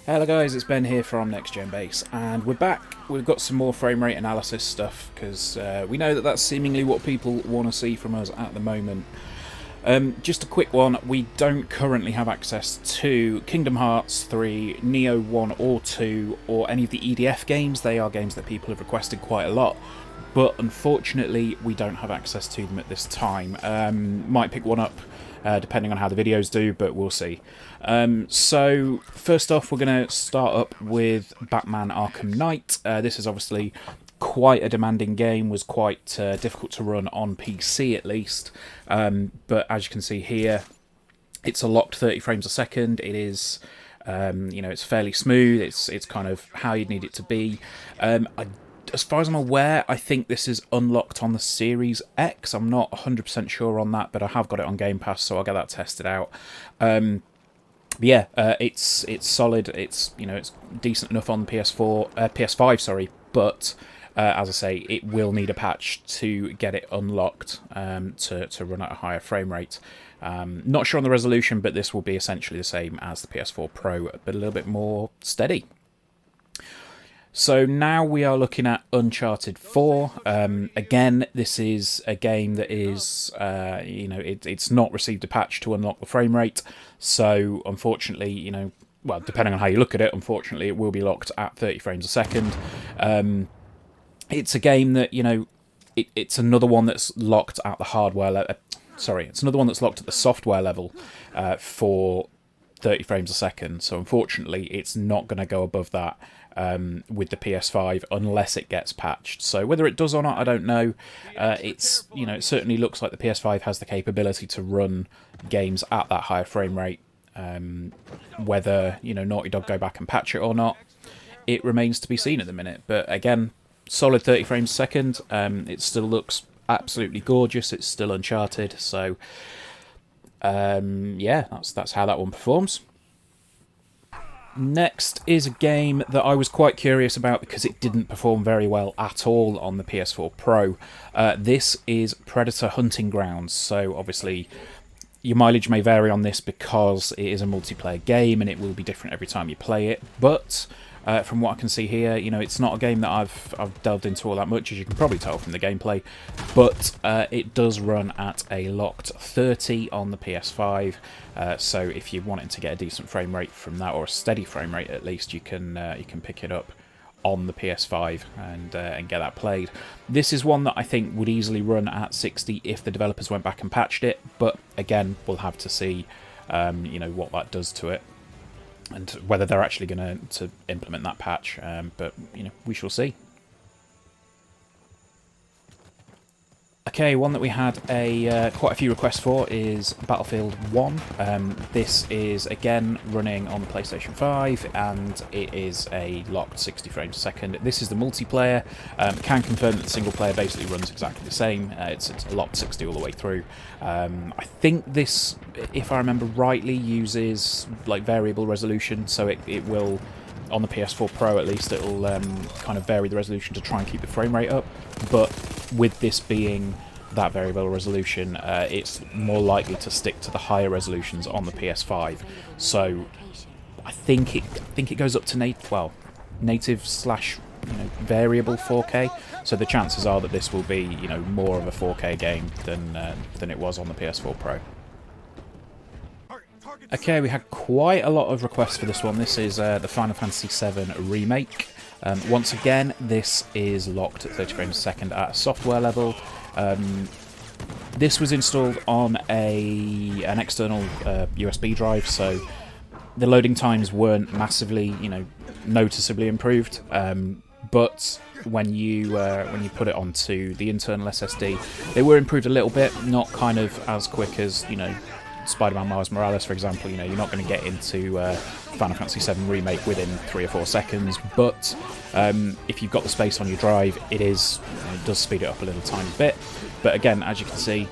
Hello guys, it's Ben here from Next Gen Base, and we're back. We've got some more frame rate analysis stuff, because we know that that's seemingly what people want to see from us at the moment. Just a quick one, we don't currently have access to Kingdom Hearts 3, Neo 1 or 2, or any of the EDF games. They are games that people have requested quite a lot, but unfortunately we don't have access to them at this time. Might pick one up depending on how the videos do, but we'll see. So first off, we're going to start up with Batman Arkham Knight. This is obviously quite a demanding game, was quite difficult to run on PC at least, but as you can see here, it's a locked 30 frames a second. It is, it's fairly smooth. It's kind of how you'd need it to be. As far as I'm aware, I think this is unlocked on the Series X. I'm not 100% sure on that, but I have got it on Game Pass, so I'll get that tested out. It's solid. It's decent enough on PS5, sorry, but as I say, it will need a patch to get it unlocked to run at a higher frame rate. Not sure on the resolution, but this will be essentially the same as the PS4 Pro, but a little bit more steady. So now we are looking at Uncharted 4. Again, this is a game that is, it's not received a patch to unlock the frame rate. So unfortunately, well, depending on how you look at it, unfortunately, it will be locked at 30 frames a second. It's a game that, it's another one that's locked at the hardware it's another one that's locked at the software level for 30 frames a second. So unfortunately, it's not going to go above that with the PS5 unless it gets patched. So whether it does or not, I don't know. It certainly looks like the PS5 has the capability to run games at that higher frame rate. Whether Naughty Dog go back and patch it or not, it remains to be seen at the minute. But again, solid 30 frames a second. It still looks absolutely gorgeous. It's still Uncharted. So that's how that one performs. Next is a game that I was quite curious about because it didn't perform very well at all on the PS4 Pro. This is Predator Hunting Grounds. So obviously your mileage may vary on this because it is a multiplayer game and it will be different every time you play it. But from what I can see here, it's not a game that I've delved into all that much, as you can probably tell from the gameplay. But it does run at a locked 30 on the PS5. So if you're wanting to get a decent frame rate from that, or a steady frame rate at least, you can pick it up on the PS5 and get that played. This is one that I think would easily run at 60 if the developers went back and patched it. But again, we'll have to see, what that does to it, and whether they're actually going to implement that patch. But we shall see. Okay, one that we had quite a few requests for is Battlefield 1. This is, again, running on the PlayStation 5, and it is a locked 60 frames a second. This is the multiplayer. Can confirm that the single player basically runs exactly the same. It's locked 60 all the way through. I think this, if I remember rightly, uses variable resolution, so it will, on the PS4 Pro at least, it'll kind of vary the resolution to try and keep the frame rate up. But with this being that variable resolution, it's more likely to stick to the higher resolutions on the PS5. So I think it goes up to native slash variable 4K. So the chances are that this will be more of a 4K game than it was on the PS4 Pro. Okay, we had quite a lot of requests for this one. This is the Final Fantasy VII Remake. Once again, this is locked at 30 frames a second at a software level. This was installed on an external USB drive, so the loading times weren't massively, noticeably improved. But when you put it onto the internal SSD, they were improved a little bit, not kind of as quick as Spider-Man Miles Morales, for example. You're not going to get into Final Fantasy VII Remake within 3 or 4 seconds, but if you've got the space on your drive, it does speed it up a little tiny bit. But again, as you can see,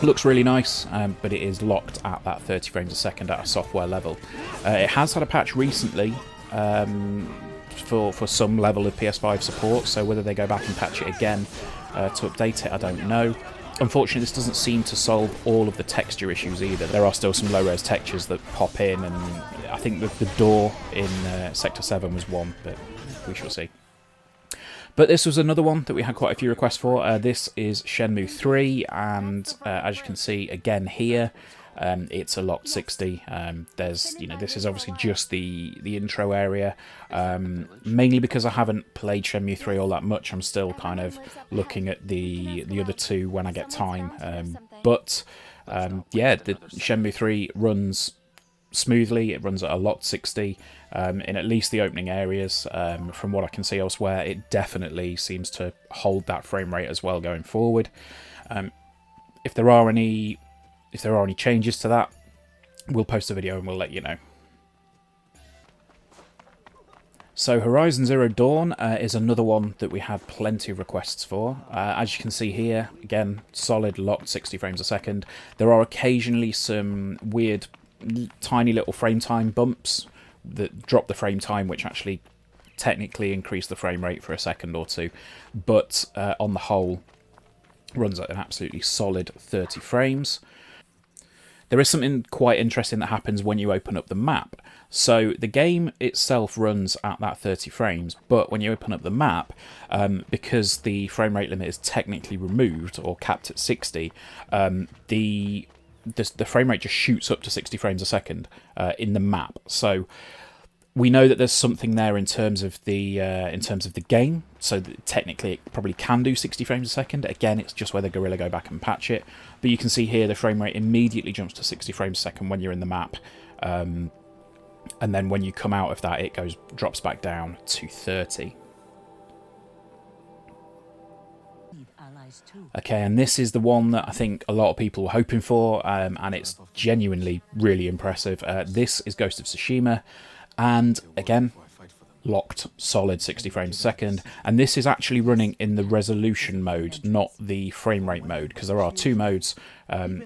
looks really nice, but it is locked at that 30 frames a second at a software level. It has had a patch recently for some level of PS5 support, so whether they go back and patch it again to update it, I don't know. Unfortunately, this doesn't seem to solve all of the texture issues either. There are still some low-res textures that pop in, and I think that the door in Sector 7 was one, but we shall see. But this was another one that we had quite a few requests for. This is Shenmue 3, and as you can see again here, it's a locked 60. There's, this is obviously just the intro area. Mainly because I haven't played Shenmue 3 all that much, I'm still kind of looking at the other two when I get time. Yeah, the Shenmue 3 runs smoothly. It runs at a locked 60 in at least the opening areas. From what I can see elsewhere, it definitely seems to hold that frame rate as well going forward. If there are any changes to that, we'll post a video and we'll let you know. So Horizon Zero Dawn is another one that we had plenty of requests for. As you can see here, again, solid locked 60 frames a second. There are occasionally some weird tiny little frame time bumps that drop the frame time, which actually technically increase the frame rate for a second or two, but on the whole runs at an absolutely solid 30 frames. There is something quite interesting that happens when you open up the map. So the game itself runs at that 30 frames, but when you open up the map, because the frame rate limit is technically removed or capped at 60, the frame rate just shoots up to 60 frames a second in the map. So we know that there's something there in terms of the game. So that technically, it probably can do 60 frames a second. Again, it's just whether Guerrilla go back and patch it. But you can see here the frame rate immediately jumps to 60 frames a second when you're in the map, and then when you come out of that, it drops back down to 30. Okay, and this is the one that I think a lot of people were hoping for, and it's genuinely really impressive. This is Ghost of Tsushima, and again, locked solid 60 frames a second, and this is actually running in the resolution mode, not the frame rate mode, because there are two modes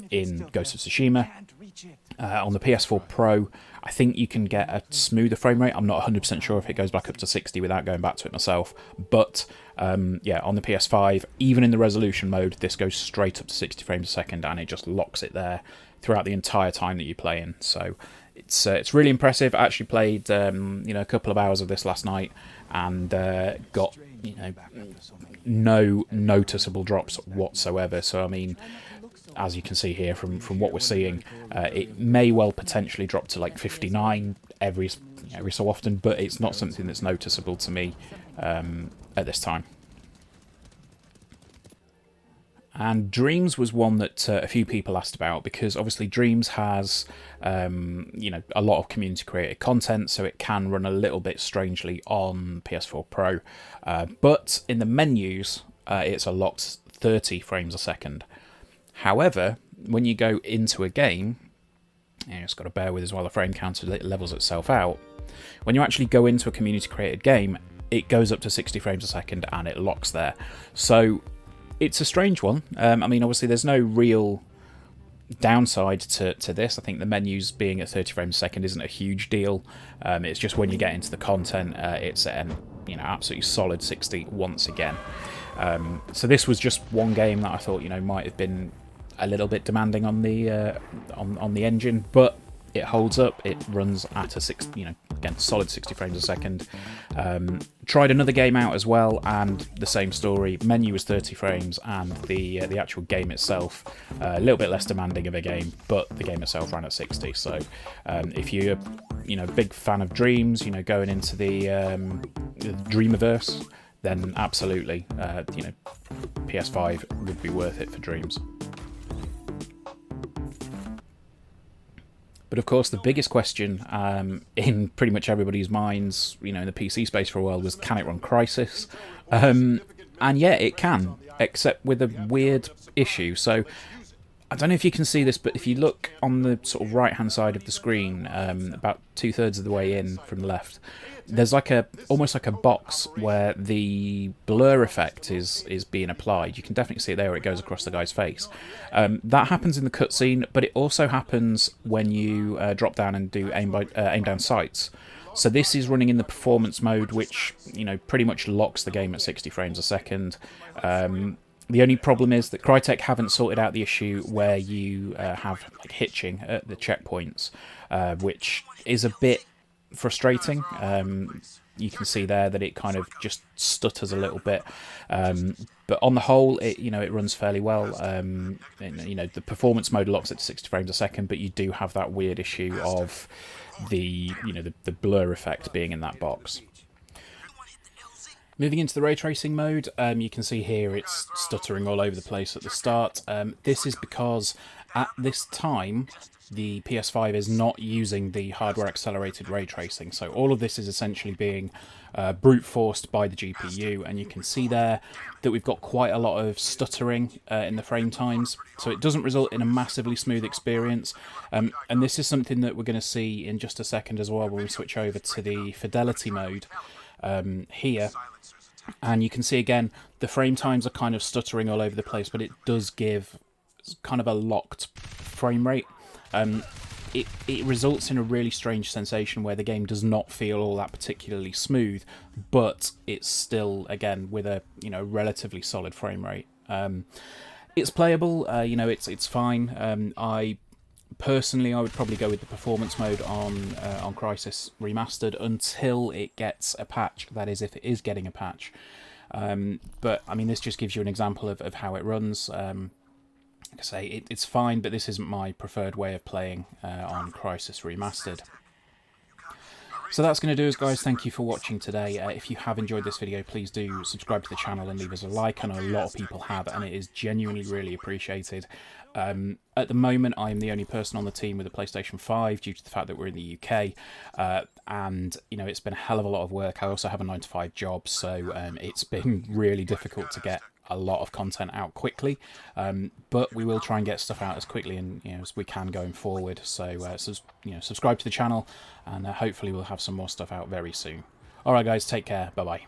in Ghost of Tsushima. On the PS4 Pro, I think you can get a smoother frame rate. I'm not 100% sure if it goes back up to 60 without going back to it myself. But yeah, on the PS5, even in the resolution mode, this goes straight up to 60 frames a second, and it just locks it there throughout the entire time that you play in. So it's really impressive. I actually played a couple of hours of this last night, and got no noticeable drops whatsoever. So I mean, as you can see here from what we're seeing, it may well potentially drop to like 59 every so often, but it's not something that's noticeable to me at this time. And Dreams was one that a few people asked about, because obviously Dreams has a lot of community created content, so it can run a little bit strangely on PS4 Pro, but in the menus it's a locked 30 frames a second. However, when you go into a game, you just got to bear with as well, the frame counter levels itself out. When you actually go into a community created game, it goes up to 60 frames a second and it locks there. So it's a strange one. I mean, obviously there's no real downside to this. I think the menus being at 30 frames a second isn't a huge deal. It's just when you get into the content, it's an absolutely solid 60 once again. So this was just one game that I thought might have been a little bit demanding on the on the engine, but it holds up. It runs at a again, solid 60 frames a second. Tried another game out as well, and the same story. Menu was 30 frames, and the actual game itself a little bit less demanding of a game, but the game itself ran at 60. So if you're a big fan of Dreams, going into the Dreamiverse, then absolutely PS5 would be worth it for Dreams. But of course, the biggest question in pretty much everybody's minds, in the PC space for a while, was, can it run Crysis? And yeah, it can, except with a weird issue. So I don't know if you can see this, but if you look on the sort of right-hand side of the screen, about 2/3 of the way in from the left, there's almost like a box where the blur effect is being applied. You can definitely see it there where it goes across the guy's face. That happens in the cutscene, but it also happens when you drop down and do aim down sights. So this is running in the performance mode, which pretty much locks the game at 60 frames a second. The only problem is that Crytek haven't sorted out the issue where you have like hitching at the checkpoints, which is a bit frustrating. You can see there that it kind of just stutters a little bit, but on the whole, it runs fairly well. The performance mode locks at 60 frames a second, but you do have that weird issue of the blur effect being in that box. Moving into the ray tracing mode, you can see here it's stuttering all over the place at the start. This is because at this time the PS5 is not using the hardware accelerated ray tracing, so all of this is essentially being brute forced by the GPU, and you can see there that we've got quite a lot of stuttering in the frame times, so it doesn't result in a massively smooth experience, and this is something that we're going to see in just a second as well when we switch over to the fidelity mode here. And you can see again the frame times are kind of stuttering all over the place, but it does give kind of a locked frame rate. It results in a really strange sensation where the game does not feel all that particularly smooth, but it's still, again, with a relatively solid frame rate. It's playable, it's fine. I would probably go with the performance mode on Crysis Remastered until it gets a patch. That is, if it is getting a patch. But I mean, this just gives you an example of how it runs. Like I say, it's fine, but this isn't my preferred way of playing on Crysis Remastered. So that's going to do us, guys. Thank you for watching today. If you have enjoyed this video, please do subscribe to the channel and leave us a like. I know a lot of people have, and it is genuinely really appreciated. At the moment, I am the only person on the team with a PlayStation 5 due to the fact that we're in the UK, and it's been a hell of a lot of work. I also have a 9-to-5 job, so it's been really difficult to get a lot of content out quickly, but we will try and get stuff out as quickly and as we can going forward. So subscribe to the channel, and hopefully we'll have some more stuff out very soon. All right, guys, take care. Bye bye.